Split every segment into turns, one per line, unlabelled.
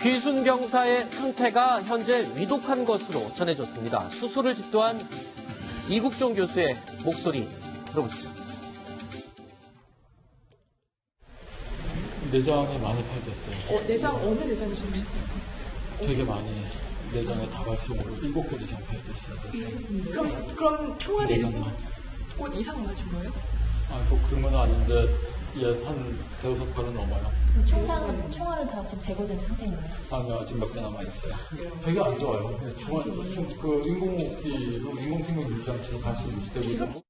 귀순 병사의 상태가 현재 위독한 것으로 전해졌습니다. 수술을 집도한 이국종 교수의 목소리 들어보시죠.
내장이 많이 파열됐어요.
내장, 어느 내장이 좀?
되게 많이 내장에 다발성으로 7곳 이상 파열됐어요.
그럼 총알이
내장만.
7곳 이상 맞은 거예요?
뭐 그런 건 아닌데 한 대여섯 발은 넘어요.
총알은 다 지금 제거된 상태인가요?
아니요, 아직 몇 개 남아있어요. 되게 안 좋아요. 인공호흡기로 인공생명 유지장치로 다시 유지되고 있고.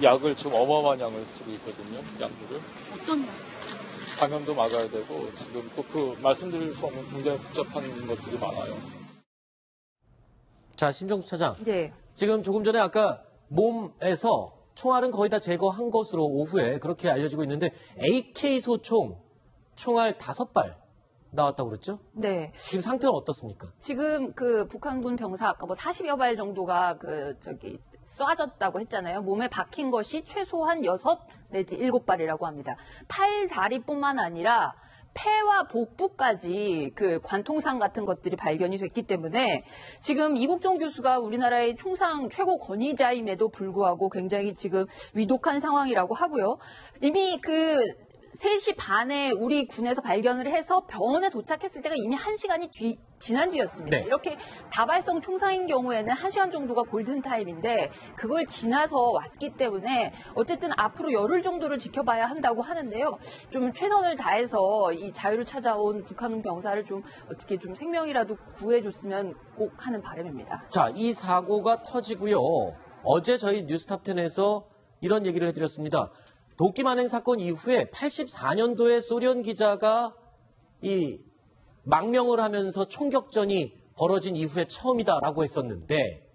약을 지금 어마어마한 양을 쓰고 있거든요. 약물을.
어떤 약?
감염도 막아야 되고 지금 또 그 말씀드릴 수 없는 굉장히 복잡한 것들이 많아요.
자, 심정수 차장.
네.
지금 조금 전에 아까 몸에서 총알은 거의 다 제거한 것으로 오후에 그렇게 알려지고 있는데 AK 소총 총알 5발 나왔다고 그랬죠?
네.
지금 상태는 어떻습니까?
지금 그 북한군 병사 아까 40여 발 정도가 쏴졌다고 했잖아요. 몸에 박힌 것이 최소한 6 내지 7발이라고 합니다. 팔, 다리뿐만 아니라 폐와 복부까지 그 관통상 같은 것들이 발견이 됐기 때문에 지금 이국종 교수가 우리나라의 총상 최고 권위자임에도 불구하고 굉장히 지금 위독한 상황이라고 하고요. 이미 3시 반에 우리 군에서 발견을 해서 병원에 도착했을 때가 이미 1시간이 지난 뒤였습니다.
네.
이렇게 다발성 총상인 경우에는 1시간 정도가 골든타임인데 그걸 지나서 왔기 때문에 어쨌든 앞으로 열흘 정도를 지켜봐야 한다고 하는데요. 좀 최선을 다해서 이 자유를 찾아온 북한 병사를 좀 어떻게 좀 생명이라도 구해줬으면 꼭 하는 바람입니다.
자, 이 사고가 터지고요. 어제 저희 뉴스탑10에서 이런 얘기를 해드렸습니다. 도끼 만행 사건 이후에 84년도에 소련 기자가 이 망명을 하면서 총격전이 벌어진 이후에 처음이다라고 했었는데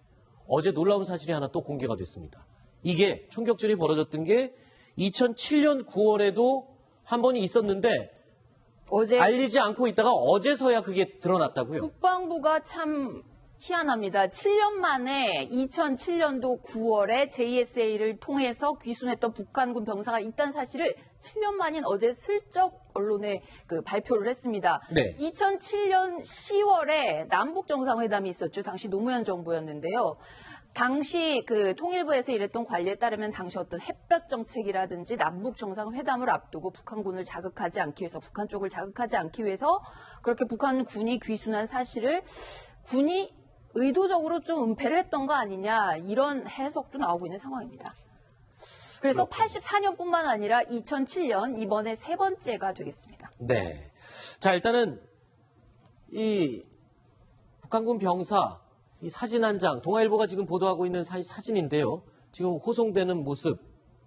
어제 놀라운 사실이 하나 또 공개가 됐습니다. 이게 총격전이 벌어졌던 게 2007년 9월에도 한 번이 있었는데
어제
알리지 않고 있다가 어제서야 그게 드러났다고요.
국방부가 참 희한합니다. 7년 만에 2007년도 9월에 JSA를 통해서 귀순했던 북한군 병사가 있다는 사실을 7년 만인 어제 슬쩍 언론에 발표를 했습니다.
네.
2007년 10월에 남북 정상회담이 있었죠. 당시 노무현 정부였는데요. 당시 통일부에서 일했던 관리에 따르면 당시 어떤 햇볕 정책이라든지 남북 정상회담을 앞두고 북한군을 자극하지 않기 위해서 북한 쪽을 자극하지 않기 위해서 그렇게 북한군이 귀순한 사실을 군이 의도적으로 좀 은폐를 했던 거 아니냐 이런 해석도 나오고 있는 상황입니다. 그래서 84년뿐만 아니라 2007년 이번에 3번째가 되겠습니다.
네. 자, 일단은 이 북한군 병사 이 사진 한 장, 동아일보가 지금 보도하고 있는 사진인데요. 지금 호송되는 모습,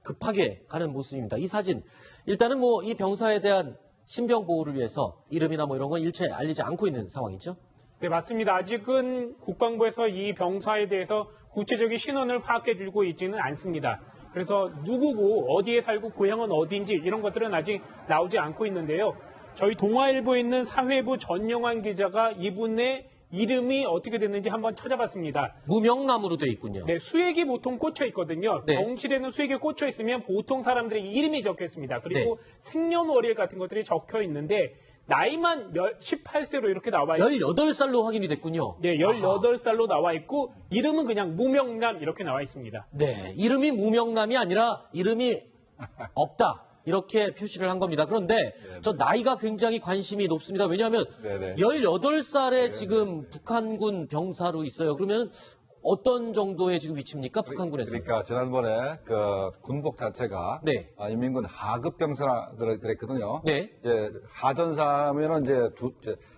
급하게 가는 모습입니다. 이 사진, 일단은 이 병사에 대한 신병 보호를 위해서 이름이나 이런 건 일체 알리지 않고 있는 상황이죠.
네, 맞습니다. 아직은 국방부에서 이 병사에 대해서 구체적인 신원을 파악해주고 있지는 않습니다. 그래서 누구고 어디에 살고 고향은 어디인지 이런 것들은 아직 나오지 않고 있는데요. 저희 동아일보에 있는 사회부 전영환 기자가 이분의 이름이 어떻게 됐는지 한번 찾아봤습니다.
무명남으로 돼 있군요.
네, 수액이 보통 꽂혀 있거든요.
네.
병실에는 수액이 꽂혀 있으면 보통 사람들의 이름이 적혀 있습니다. 그리고 생년월일 같은 것들이 적혀 있는데 나이만 18세로 이렇게 나와 있고
18살로 확인이 됐군요.
네, 18살로 나와 있고 이름은 그냥 무명남 이렇게 나와 있습니다.
네, 이름이 무명남이 아니라 이름이 없다. 이렇게 표시를 한 겁니다. 그런데 저 나이가 굉장히 관심이 높습니다. 왜냐하면 18살에 지금 북한군 병사로 있어요. 그러면 어떤 정도의 지금 위치입니까? 북한군에서.
그러니까 지난번에 군복 자체가
네.
인민군 하급 병사라 그랬거든요.
네.
이제 하전사면은 이제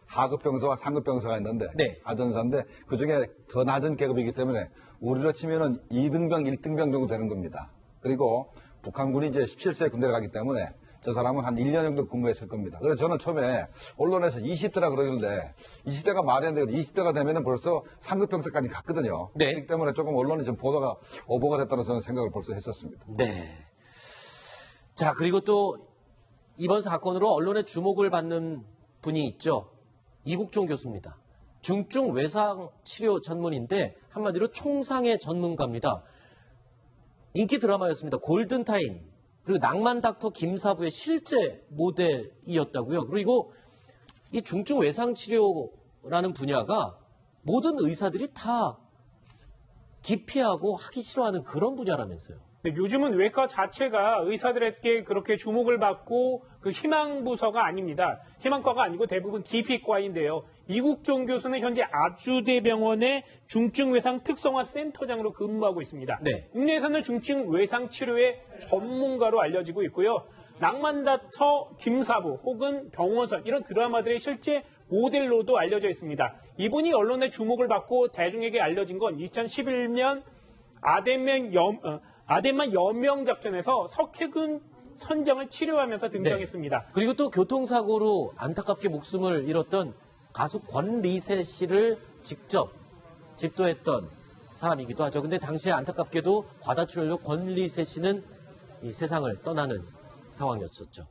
하급 병사와 상급 병사가 있는데
네.
하전사인데 그 중에 더 낮은 계급이기 때문에 우리로 치면은 2등병, 1등병 정도 되는 겁니다. 그리고 북한군이 이제 17세에 군대를 가기 때문에 저 사람은 한 1년 정도 근무했을 겁니다. 그래서 저는 처음에 언론에서 20대라 그러길래 20대가 말이 안 되거든요. 20대가 되면은 벌써 상급 병사까지 갔거든요.
네.
그렇기 때문에 조금 언론이 좀 보도가 오버가 됐다는 저는 생각을 벌써 했었습니다.
네. 자, 그리고 또 이번 사건으로 언론의 주목을 받는 분이 있죠. 이국종 교수입니다. 중증 외상 치료 전문인데 한마디로 총상의 전문가입니다. 인기 드라마였습니다. 골든타임. 그리고 낭만 닥터 김사부의 실제 모델이었다고요. 그리고 이 중증 외상 치료라는 분야가 모든 의사들이 다 기피하고 하기 싫어하는 그런 분야라면서요.
네, 요즘은 외과 자체가 의사들에게 그렇게 주목을 받고 그 희망부서가 아닙니다. 희망과가 아니고 대부분 기피과인데요. 이국종 교수는 현재 아주대병원의 중증외상 특성화 센터장으로 근무하고 있습니다.
네.
국내에서는 중증 외상 치료의 전문가로 알려지고 있고요. 낭만다터 김사부 혹은 병원선 이런 드라마들의 실제 모델로도 알려져 있습니다. 이분이 언론의 주목을 받고 대중에게 알려진 건 2011년 아덴만 여명 작전에서 석해군 선장을 치료하면서 등장했습니다.
네. 그리고 또 교통사고로 안타깝게 목숨을 잃었던 가수 권리세 씨를 직접 집도했던 사람이기도 하죠. 근데 당시에 안타깝게도 과다출혈로 권리세 씨는 이 세상을 떠나는 상황이었었죠.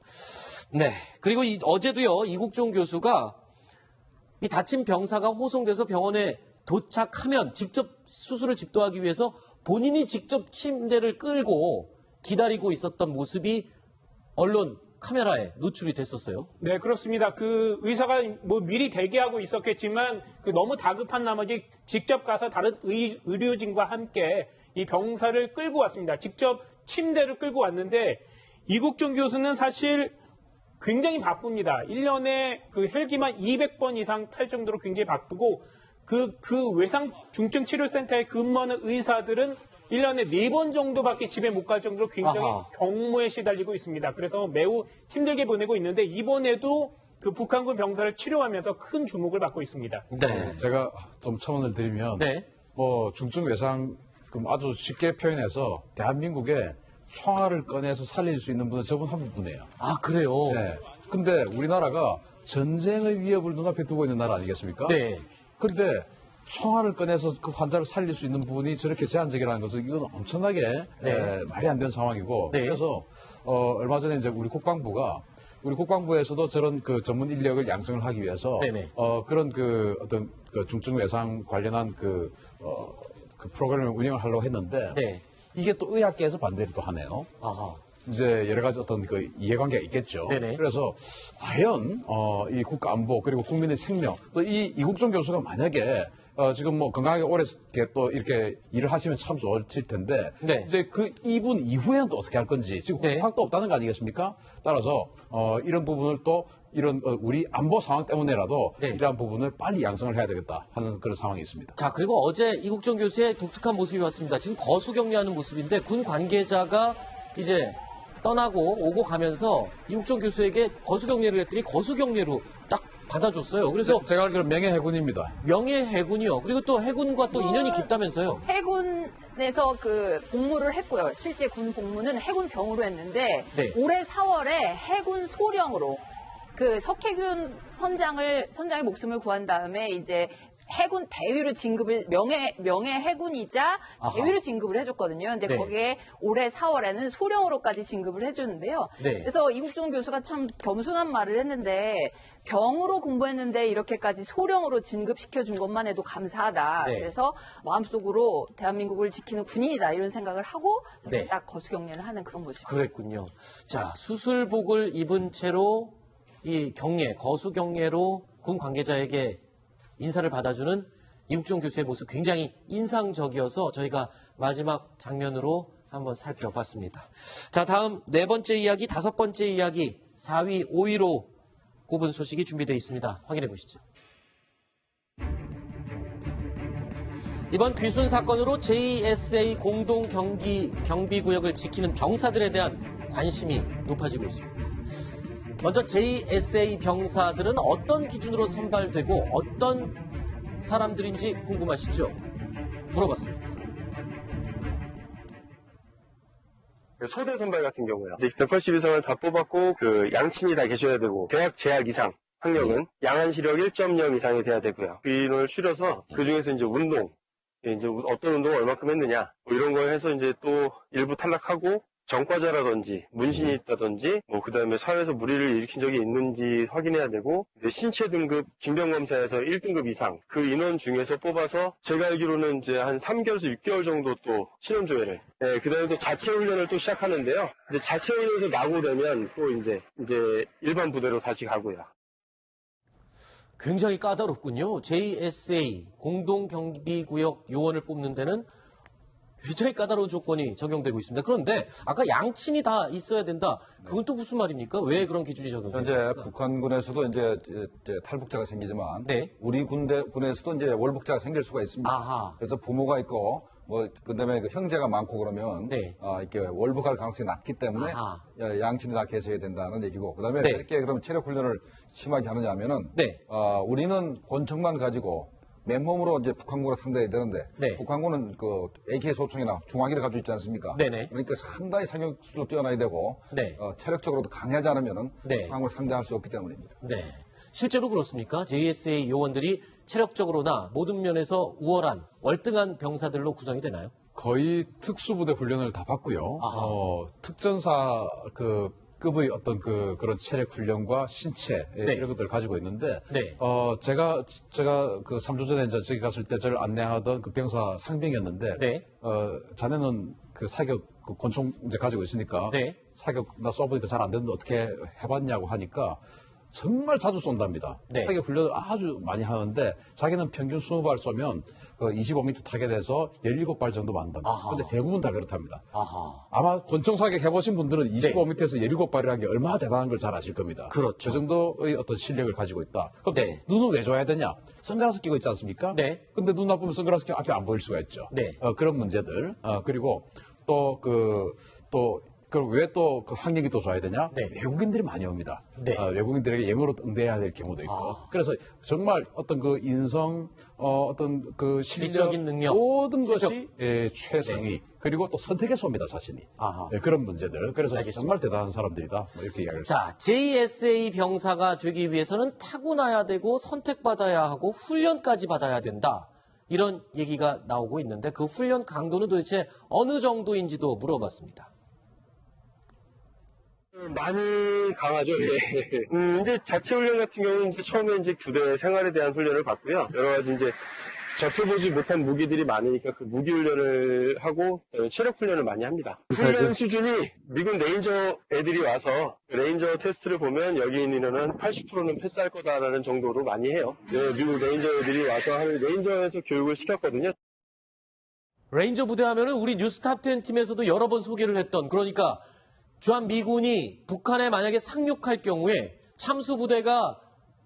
네. 그리고 어제도요, 이국종 교수가 이 다친 병사가 호송돼서 병원에 도착하면 직접 수술을 집도하기 위해서 본인이 직접 침대를 끌고 기다리고 있었던 모습이 언론 카메라에 노출이 됐었어요.
네, 그렇습니다. 그 의사가 뭐 미리 대기하고 있었겠지만 그 너무 다급한 나머지 직접 가서 다른 의료진과 함께 이 병사를 끌고 왔습니다. 직접 침대를 끌고 왔는데 이국종 교수는 사실 굉장히 바쁩니다. 1년에 그 헬기만 200번 이상 탈 정도로 굉장히 바쁘고 그 외상 중증 치료센터에 근무하는 의사들은 1년에 4번 정도밖에 집에 못 갈 정도로 굉장히 경무에 시달리고 있습니다. 그래서 매우 힘들게 보내고 있는데 이번에도 그 북한군 병사를 치료하면서 큰 주목을 받고 있습니다.
네.
제가 좀 첨언을 드리면
네.
뭐 중증 외상 아주 쉽게 표현해서 대한민국에 총알을 꺼내서 살릴 수 있는 분은 저분 한 분이에요.
아, 그래요?
네. 근데 우리나라가 전쟁의 위협을 눈앞에 두고 있는 나라 아니겠습니까?
네.
근데 총알을 꺼내서 그 환자를 살릴 수 있는 분이 저렇게 제한적이라는 것은 이건 엄청나게 말이 안 되는 상황이고
네.
그래서 얼마 전에 이제 우리 국방부에서도 저런 그 전문 인력을 양성을 하기 위해서
네네.
그런 그 어떤 그 중증 외상 관련한 그 프로그램을 운영을 하려고 했는데
네.
이게 또 의학계에서 반대를 또 하네요.
아하.
이제 여러 가지 어떤 그 이해관계가 있겠죠.
네네.
그래서 과연 이 국가 안보 그리고 국민의 생명 또 이 이국종 교수가 만약에 지금 뭐 건강하게 오래 또 이렇게 일을 하시면 참 좋으실 텐데
네.
이제 그 이분 이후에는 또 어떻게 할 건지 지금
네.
확도 없다는 거 아니겠습니까? 따라서 이런 부분을 또 이런 우리 안보 상황 때문에라도
네.
이러한 부분을 빨리 양성을 해야 되겠다 하는 그런 상황이 있습니다.
자, 그리고 어제 이국종 교수의 독특한 모습이 왔습니다. 지금 거수격리하는 모습인데 군 관계자가 이제 떠나고 오고 가면서 이국종 교수에게 거수격리를 했더니 거수격리로 딱 받아줬어요. 그래서
제가 알기로는 명예해군입니다.
명예해군이요. 그리고 또 해군과 또 인연이 깊다면서요.
해군에서 그 복무를 했고요. 실제 군 복무는 해군병으로 했는데
네.
올해 4월에 해군 소령으로 그 석해군 선장의 목숨을 구한 다음에 이제 해군 대위로 진급을 명예 해군이자 대위로 진급을 해줬거든요. 근데
네.
거기에 올해 4월에는 소령으로까지 진급을 해주는데요.
네.
그래서 이국종 교수가 참 겸손한 말을 했는데 병으로 공부했는데 이렇게까지 소령으로 진급시켜준 것만 해도 감사하다.
네.
그래서 마음속으로 대한민국을 지키는 군인이다 이런 생각을 하고
네.
딱 거수경례를 하는 그런 모습입니다.
그랬군요. 자, 수술복을 입은 채로 이 거수경례로 군 관계자에게 인사를 받아주는 이국종 교수의 모습 굉장히 인상적이어서 저희가 마지막 장면으로 한번 살펴봤습니다. 자, 다음 4번째 이야기, 5번째 이야기, 4위, 5위로 꼽은 소식이 준비되어 있습니다. 확인해 보시죠. 이번 귀순 사건으로 JSA 공동 경비구역을 지키는 병사들에 대한 관심이 높아지고 있습니다. 먼저 JSA 병사들은 어떤 기준으로 선발되고 어떤 사람들인지 궁금하시죠? 물어봤습니다.
소대 선발 같은 경우요. 이제 180 이상을 다 뽑았고 그 양친이 다 계셔야 되고 대학 재학 이상 학력은 양한 시력 1.0 이상이 돼야 되고요. 그 인원을 추려서 그 중에서 이제 운동, 이제 어떤 운동을 얼마큼 했느냐 뭐 이런 거 해서 이제 또 일부 탈락하고 전과자라든지 문신이 있다든지 뭐 그다음에 사회에서 무리를 일으킨 적이 있는지 확인해야 되고 신체 등급 징병검사에서 1등급 이상 그 인원 중에서 뽑아서 제가 알기로는 이제 한 3개월에서 6개월 정도 또 신원조회를 그다음에 또 자체 훈련을 또 시작하는데요. 이제 자체 훈련에서 나고 되면 또 이제 일반 부대로 다시 가고요.
굉장히 까다롭군요. JSA 공동경비구역 요원을 뽑는 데는 굉장히 까다로운 조건이 적용되고 있습니다. 그런데 아까 양친이 다 있어야 된다. 그건 또 무슨 말입니까? 왜 그런 기준이 적용됩니까?
현재 북한군에서도 이제 탈북자가 생기지만
네.
우리 군에서도 이제 월북자가 생길 수가 있습니다.
아하.
그래서 부모가 있고 뭐 그다음에 그 형제가 많고 그러면
네.
이렇게 월북할 가능성이 낮기 때문에
아하.
양친이 다 계셔야 된다는 얘기고 그다음에
네.
이렇게 그럼 체력 훈련을 심하게 하느냐면은
네.
우리는 권총만 가지고 맨몸으로 이제 북한군을 상대해야 되는데
네.
북한군은 그 AK 소총이나 중화기를 가지고 있지 않습니까?
네네.
그러니까 상당히 사격수도 뛰어나야 되고
네.
체력적으로도 강하지 않으면은
네.
북한군을 상대할 수 없기 때문입니다.
네. 실제로 그렇습니까? JSA 요원들이 체력적으로나 모든 면에서 우월한, 월등한 병사들로 구성이 되나요?
거의 특수부대 훈련을 다 받고요. 특전사 급의 어떤 그런 체력 훈련과 신체
네.
이런 것들을 가지고 있는데
네.
제가 그 3주 전에 이제 저기 갔을 때 저를 안내하던 그 병사 상병이었는데
네.
자네는 그 사격 그 권총 이제 가지고 있으니까
네.
사격 나 쏴보니까 잘 안 되는데 어떻게 해봤냐고 하니까 정말 자주 쏜답니다.
네.
사격 훈련을 아주 많이 하는데 자기는 평균 20발 쏘면 그 25m 타겟에서 17발 정도 만든다.
아하.
근데 대부분 다 그렇답니다.
아하.
아마 권총 사격 해보신 분들은 25m에서 17발이라는 게 얼마나 대단한 걸 잘 아실 겁니다.
그렇죠.
그 정도의 어떤 실력을 가지고 있다. 그럼
네.
눈은 왜 줘야 되냐? 선글라스 끼고 있지 않습니까?
네.
근데 눈 나쁘면 선글라스 끼면 앞이 안 보일 수가 있죠.
네.
그런 문제들. 그리고 왜 또 그 학력이 또 줘야 되냐?
네.
외국인들이 많이 옵니다.
네.
외국인들에게 영어로 응대해야 될 경우도 있고. 그래서 정말 어떤 그 인성, 어떤 그 실력,
지적인 능력,
모든
실력.
것이 최상위. 그리고 또 선택에서 옵니다, 자신이.
아하.
그런 문제들. 그래서
알겠습니다.
정말 대단한 사람들이다. 뭐 이렇게 이야기를
자, JSA 병사가 되기 위해서는 타고나야 되고 선택받아야 하고 훈련까지 받아야 된다. 이런 얘기가 나오고 있는데 그 훈련 강도는 도대체 어느 정도인지도 물어봤습니다.
많이 강하죠. 예. 이제 자체 훈련 같은 경우는 이제 처음에 이제 교대 생활에 대한 훈련을 받고요. 여러 가지 이제 접해보지 못한 무기들이 많으니까 그 무기 훈련을 하고 체력 훈련을 많이 합니다. 훈련 수준이 미군 레인저 애들이 와서 레인저 테스트를 보면 여기 있는 인원은 80%는 패스할 거다라는 정도로 많이 해요. 네, 미국 레인저 애들이 와서 레인저에서 교육을 시켰거든요.
레인저 부대 하면은 우리 뉴스탑10 팀에서도 여러 번 소개를 했던 그러니까 주한 미군이 북한에 만약에 상륙할 경우에 참수 부대가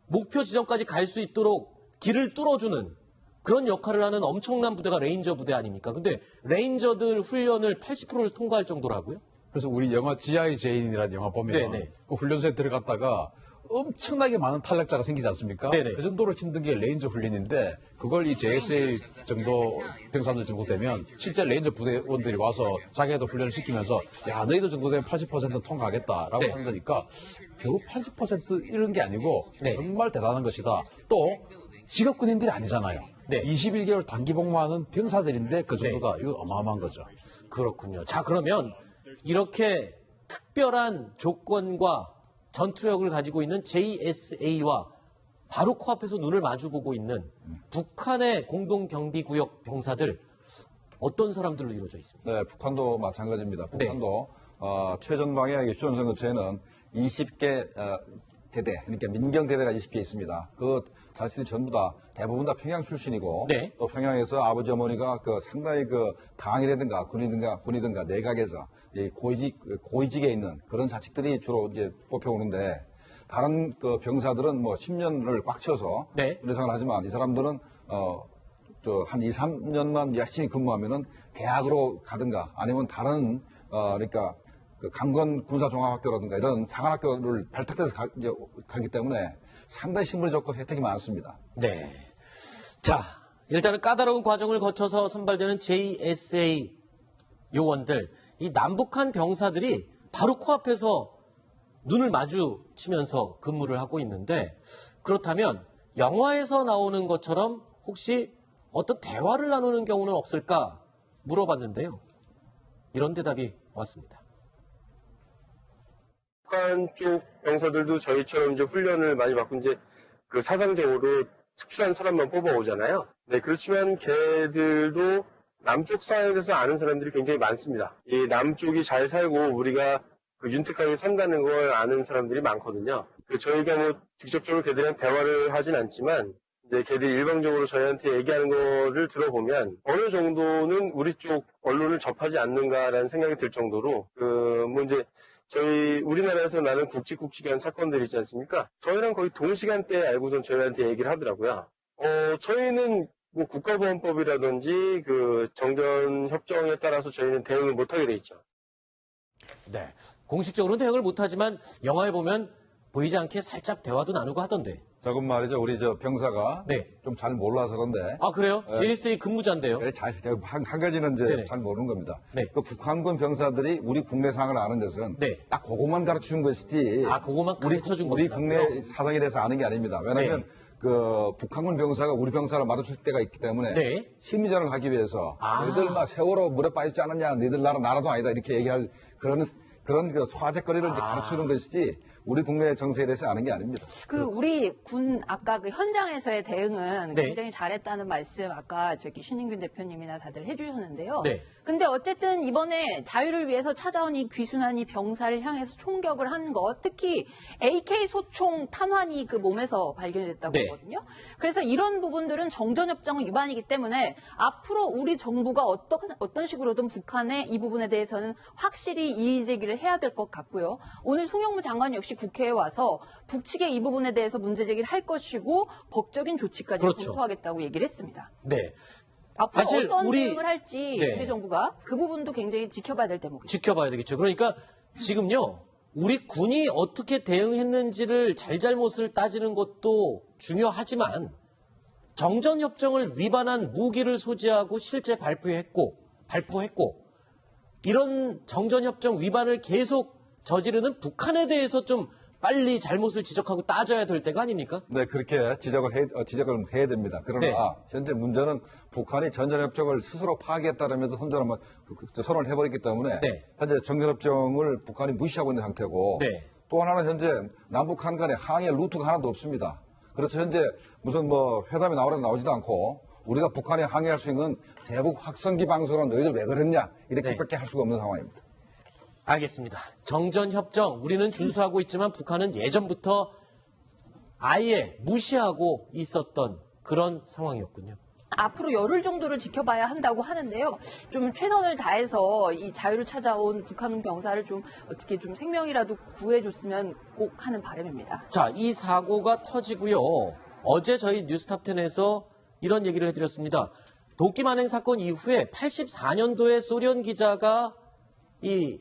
목표 지점까지 갈 수 있도록 길을 뚫어주는 그런 역할을 하는 엄청난 부대가 레인저 부대 아닙니까? 근데 레인저들 훈련을 80%를 통과할 정도라고요?
그래서 우리 영화 G.I. 제인이라는 영화 보면
네네.
그 훈련소에 들어갔다가 엄청나게 많은 탈락자가 생기지 않습니까?
네네.
그 정도로 힘든 게 레인저 훈련인데 그걸 이 JSA 정도 병사들 정도 되면 실제 레인저 부대원들이 와서 자기네도 훈련을 시키면서 야 너희들 정도 되면 80% 통과하겠다라고
네.
하는 거니까 겨우 80% 이런 게 아니고
네.
정말 대단한 것이다. 또 직업군인들이 아니잖아요.
네.
21개월 단기 복무하는 병사들인데 그 정도다. 이거 어마어마한 거죠.
그렇군요. 자, 그러면 이렇게 특별한 조건과 전투력을 가지고 있는 JSA와 바로 코앞에서 눈을 마주보고 있는 북한의 공동경비구역 병사들 어떤 사람들로 이루어져 있습니까?
네, 북한도 마찬가지입니다.
네.
북한도 최전방에 휴전선 근처에는 20개 대대, 그러니까 민경대대가 20개 있습니다. 그 자신이 전부 다 대부분 다 평양 출신이고
네.
또 평양에서 아버지 어머니가 그 상당히 그 당이라든가 군이든가 내각에서 이 고위직에 있는 그런 자식들이 주로 이제 뽑혀오는데 다른 그 병사들은 뭐 10년을 꽉 채워서
네.
군생활을 하지만 이 사람들은 한 2, 3년만 열심히 근무하면은 대학으로 가든가 아니면 다른 그러니까 그 강건 군사종합학교라든가 이런 상한학교를 발탁돼서 가기 때문에 상당히 신분이 좋고 혜택이 많습니다.
네. 자, 일단은 까다로운 과정을 거쳐서 선발되는 JSA 요원들, 이 남북한 병사들이 바로 코앞에서 눈을 마주치면서 근무를 하고 있는데 그렇다면 영화에서 나오는 것처럼 혹시 어떤 대화를 나누는 경우는 없을까 물어봤는데요. 이런 대답이 왔습니다.
북한 쪽 병사들도 저희처럼 이제 훈련을 많이 받고 이제 그 사상적으로 특출한 사람만 뽑아오잖아요. 네, 그렇지만 걔들도 남쪽 사회에 대해서 아는 사람들이 굉장히 많습니다. 이 남쪽이 잘 살고 우리가 그 윤택하게 산다는 걸 아는 사람들이 많거든요. 저희가 뭐 직접적으로 걔들이랑 대화를 하진 않지만 이제 걔들이 일방적으로 저희한테 얘기하는 거를 들어보면 어느 정도는 우리 쪽 언론을 접하지 않는가라는 생각이 들 정도로 뭐 이제 저희 우리나라에서 나는 굵직굵직한 사건들 있지 않습니까? 저희랑 거의 동시간대에 알고선 저희한테 얘기를 하더라고요. 저희는 뭐 국가보안법이라든지 그 정전협정에 따라서 저희는 대응을 못하게 돼 있죠.
네. 공식적으로는 대응을 못하지만 영화에 보면 보이지 않게 살짝 대화도 나누고 하던데.
조금 말이죠. 우리 저 병사가
네.
좀 잘 몰라서 그런데.
아, 그래요?
네.
JSA 근무자인데요.
네, 한 가지는 이제
네네.
잘 모르는 겁니다.
네.
그 북한군 병사들이 우리 국내 상황을 아는 것은
네.
딱 그것만 가르쳐 준 것이지.
아, 그것만 가르쳐 준
우리
것이라고요?
국내 사정에 대해서 아는 게 아닙니다. 왜냐하면
네.
그 북한군 병사가 우리 병사를 마주칠 때가 있기 때문에
네.
심리전을 하기 위해서
아.
너희들 막 세월호 물에 빠지지 않았냐, 너희들 나라도 아니다 이렇게 얘기할 그런 그 소화제거리를 이제 가르치는 것이지 우리 국내 정세에 대해서 아는 게 아닙니다.
우리 군 아까 그 현장에서의 대응은
네.
굉장히 잘했다는 말씀 아까 저기 신인균 대표님이나 다들 해주셨는데요.
네.
근데 어쨌든 이번에 자유를 위해서 찾아온 이 귀순한 이 병사를 향해서 총격을 한 거, 특히 AK 소총 탄환이 그 몸에서 발견됐다고
네.
하거든요. 그래서 이런 부분들은 정전협정 위반이기 때문에 앞으로 우리 정부가 어떤 식으로든 북한의 이 부분에 대해서는 확실히 이의 제기를 해야 될 것 같고요. 오늘 송영무 장관 역시 국회에 와서 북측의 이 부분에 대해서 문제 제기를 할 것이고 법적인 조치까지
그렇죠.
검토하겠다고 얘기를 했습니다.
네.
앞으로
사실
어떤 대응을 할지
네.
우리 정부가 그 부분도 굉장히 지켜봐야 될 대목입니다.
지켜봐야 되겠죠. 그러니까 지금요, 우리 군이 어떻게 대응했는지를 잘잘못을 따지는 것도 중요하지만 정전협정을 위반한 무기를 소지하고 실제 발표했고 이런 정전협정 위반을 계속 저지르는 북한에 대해서 좀 빨리 잘못을 지적하고 따져야 될 때가 아닙니까?
네, 그렇게 지적을 해야 됩니다. 그러나
네.
현재 문제는 북한이 전전협정을 스스로 파기했다라면서 혼자만 선언을 해버렸기 때문에
네.
현재 정전협정을 북한이 무시하고 있는 상태고
네.
또 하나는 현재 남북한 간에 항해 루트가 하나도 없습니다. 그래서 현재 무슨 뭐 회담이 나오지도 않고 우리가 북한에 항해할 수 있는 대북 확성기 방송으로 너희들 왜 그랬냐 이렇게밖에 할 수가 없는 상황입니다.
알겠습니다. 정전협정 우리는 준수하고 있지만 북한은 예전부터 아예 무시하고 있었던 그런 상황이었군요.
앞으로 열흘 정도를 지켜봐야 한다고 하는데요. 좀 최선을 다해서 이 자유를 찾아온 북한 병사를 좀 어떻게 좀 생명이라도 구해줬으면 꼭 하는 바람입니다.
자, 이 사고가 터지고요. 어제 저희 뉴스탑10에서 이런 얘기를 해드렸습니다. 도끼 만행 사건 이후에 84년도에 소련 기자가 이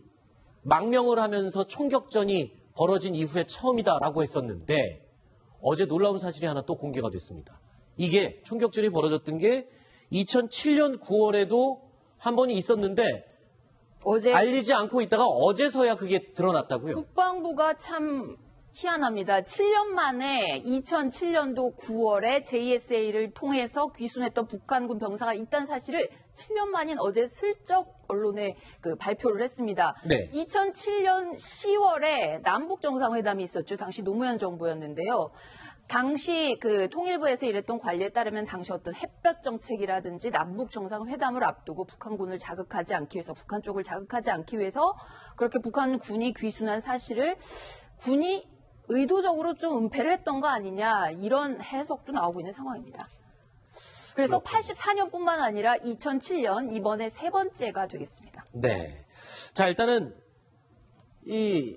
망명을 하면서 총격전이 벌어진 이후에 처음이다라고 했었는데 어제 놀라운 사실이 하나 또 공개가 됐습니다. 이게 총격전이 벌어졌던 게 2007년 9월에도 한 번이 있었는데
어제
알리지 않고 있다가 어제서야 그게 드러났다고요.
국방부가 참 희한합니다. 7년 만에 2007년도 9월에 JSA를 통해서 귀순했던 북한군 병사가 있다는 사실을 7년 만인 어제 슬쩍 언론에 발표를 했습니다.
네.
2007년 10월에 남북 정상회담이 있었죠. 당시 노무현 정부였는데요. 당시 통일부에서 일했던 관리에 따르면 당시 어떤 햇볕 정책이라든지 남북 정상회담을 앞두고 북한군을 자극하지 않기 위해서 북한 쪽을 자극하지 않기 위해서 그렇게 북한군이 귀순한 사실을 군이 의도적으로 좀 은폐를 했던 거 아니냐 이런 해석도 나오고 있는 상황입니다. 그래서 84년뿐만 아니라 2007년 이번에 세 번째가 되겠습니다.
네. 자, 일단은 이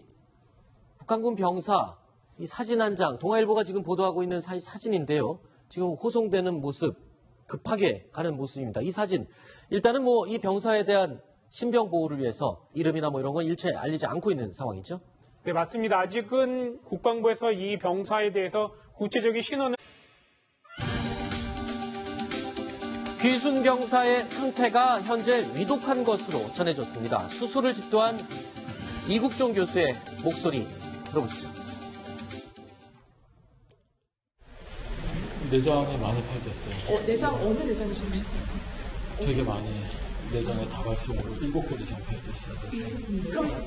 북한군 병사 이 사진 한 장, 동아일보가 지금 보도하고 있는 사진인데요. 지금 호송되는 모습, 급하게 가는 모습입니다. 이 사진, 일단은 뭐 이 병사에 대한 신병 보호를 위해서 이름이나 뭐 이런 건 일체 알리지 않고 있는 상황이죠.
네, 맞습니다. 아직은 국방부에서 이 병사에 대해서 구체적인 신원을
귀순 병사의 상태가 현재 위독한 것으로 전해졌습니다. 수술을 집도한 이국종 교수의 목소리 들어보시죠.
내장이 많이 파열됐어요.
내장 어느 내장이 좀
되게 많이 내장에 다발성으로 7곳 이상 파열됐어요.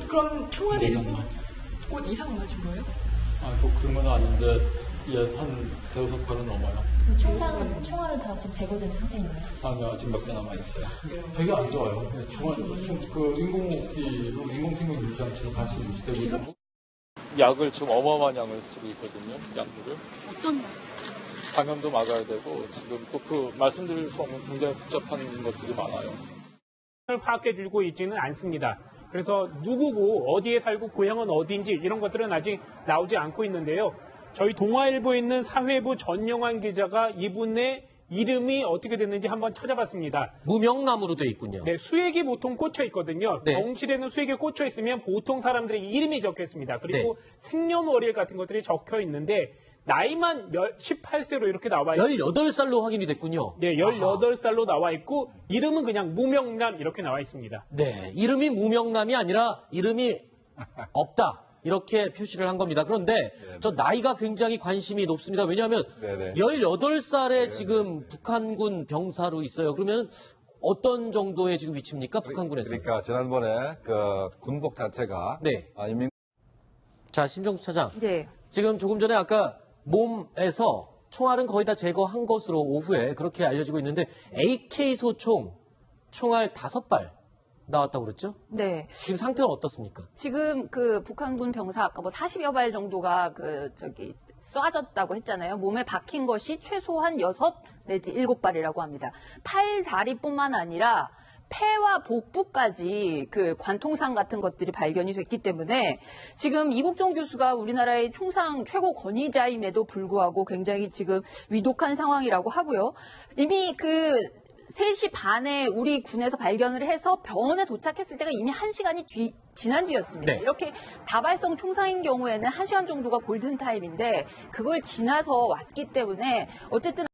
그럼 총알이
내장만.
7곳 이상 맞은 거예요?
뭐 그런 건 아닌데 한 대여섯 발은 넘어요.
총알은 다 지금 제거된 상태인가요?
아직 몇 개 남아있어요. 되게 안 좋아요. 인공호흡기로 인공생명 유지장치로 다시 유지되고 있고 약을 지금 어마어마한 양을 쓰고 있거든요. 약물을.
어떤 약?
감염도 막아야 되고 지금 또 그 말씀드릴 수 없는 굉장히 복잡한 것들이 많아요.
파악해주고 있지는 않습니다. 그래서 누구고 어디에 살고 고향은 어디인지 이런 것들은 아직 나오지 않고 있는데요. 저희 동아일보에 있는 사회부 전영환 기자가 이분의 이름이 어떻게 됐는지 한번 찾아봤습니다.
무명남으로 돼 있군요.
네, 수액이 보통 꽂혀 있거든요.
네.
병실에는 수액이 꽂혀 있으면 보통 사람들의 이름이 적혀 있습니다. 그리고
네.
생년월일 같은 것들이 적혀 있는데 나이만 18세로 이렇게 나와 있고
18살로 확인이 됐군요.
네, 18살로 나와 있고 이름은 그냥 무명남 이렇게 나와 있습니다.
네, 이름이 무명남이 아니라 이름이 없다. 이렇게 표시를 한 겁니다. 그런데 저 나이가 굉장히 관심이 높습니다. 왜냐하면
네네.
18살에 지금 북한군 병사로 있어요. 그러면 어떤 정도의 지금 위치입니까? 북한군에서.
그러니까 지난번에 그 군복 자체가
네.
인민
자, 심정수 차장.
네.
지금 조금 전에 아까 몸에서 총알은 거의 다 제거한 것으로 오후에 그렇게 알려지고 있는데 AK 소총 총알 5발 나왔다고 그랬죠?
네.
지금 상태는 어떻습니까?
지금 그 북한군 병사 아까 뭐 40여 발 정도가 쏴졌다고 했잖아요. 몸에 박힌 것이 최소한 6 내지 7발이라고 합니다. 팔, 다리뿐만 아니라 폐와 복부까지 그 관통상 같은 것들이 발견이 됐기 때문에 지금 이국종 교수가 우리나라의 총상 최고 권위자임에도 불구하고 굉장히 지금 위독한 상황이라고 하고요. 이미 그 3시 반에 우리 군에서 발견을 해서 병원에 도착했을 때가 이미 1시간이 지난 뒤였습니다.
네.
이렇게 다발성 총상인 경우에는 1시간 정도가 골든타임인데 그걸 지나서 왔기 때문에 어쨌든